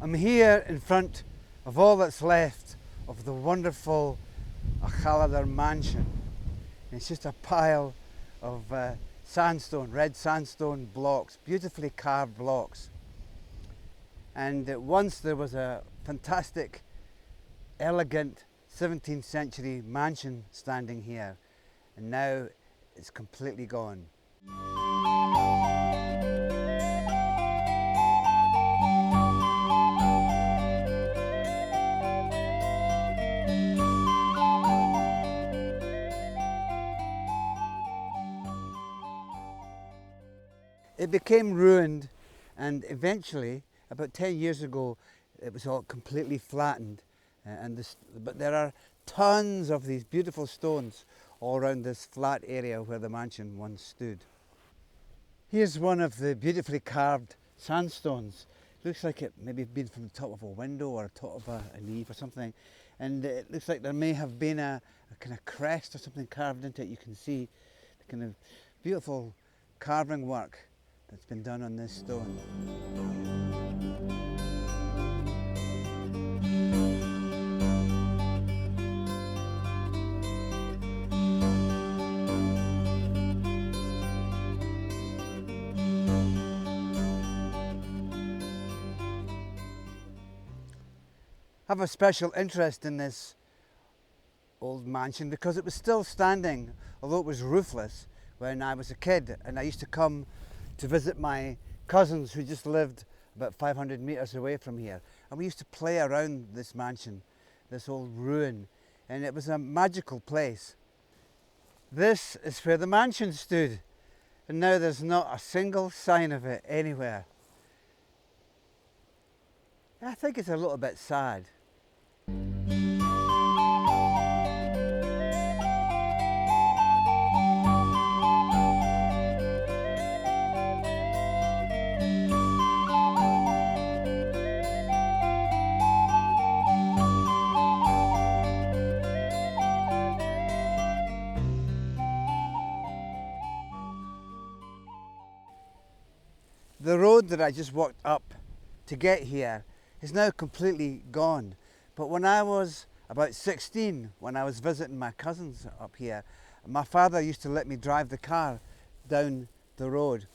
I'm here in front of all that's left of the wonderful Achalader mansion. It's just a pile of sandstone, red sandstone blocks, beautifully carved blocks. And once there was a fantastic, elegant 17th century mansion standing here, and now it's completely gone. It became ruined, and eventually, about 10 years ago, it was all completely flattened. But there are tons of these beautiful stones all around this flat area where the mansion once stood. Here's one of the beautifully carved sandstones. Looks like it maybe been from the top of a window or top of an eave or something. And it looks like there may have been a kind of crest or something carved into it. You can see the kind of beautiful carving work that's been done on this stone. I have a special interest in this old mansion because it was still standing, although it was roofless, when I was a kid, and I used to come to visit my cousins who just lived about 500 metres away from here, and we used to play around this mansion, this old ruin, and it was a magical place. This is where the mansion stood, and now there's not a single sign of it anywhere. I think it's a little bit sad. The road that I just walked up to get here is now completely gone. But when I was about 16, when I was visiting my cousins up here, my father used to let me drive the car down the road.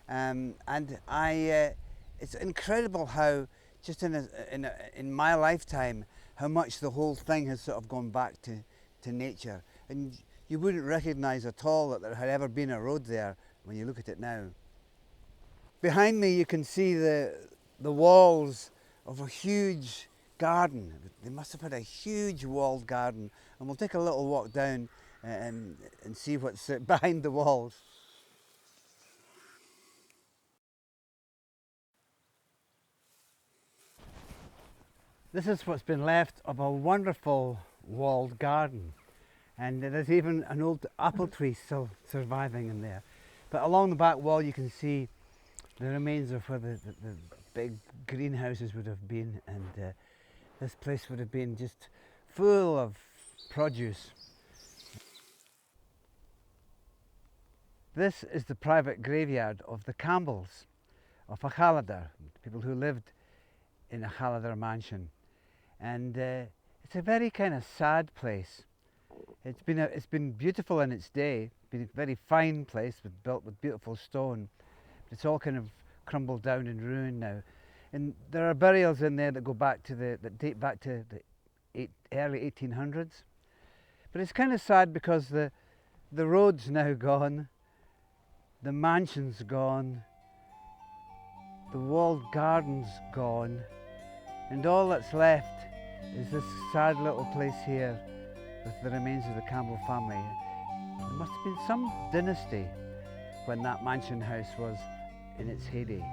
It's incredible how, just in my lifetime, how much the whole thing has sort of gone back to nature. And you wouldn't recognise at all that there had ever been a road there when you look at it now. Behind me you can see the walls of a huge garden. They must have had a huge walled garden, and we'll take a little walk down and see what's behind the walls. This is what's been left of a wonderful walled garden, and there's even an old apple tree still surviving in there. But along the back wall you can see the remains of where the big greenhouses would have been, and this place would have been just full of produce. This is the private graveyard of the Campbells of Achalader, people who lived in Achalader mansion, and it's a very kind of sad place. It's been beautiful in its day, been a very fine place, built with beautiful stone. It's all kind of crumbled down and ruined now, and there are burials in there that date back to the early 1800s. But it's kind of sad because the road's now gone, the mansion's gone, the walled garden's gone, and all that's left is this sad little place here with the remains of the Campbell family. There must have been some dynasty when that mansion house was in its heyday.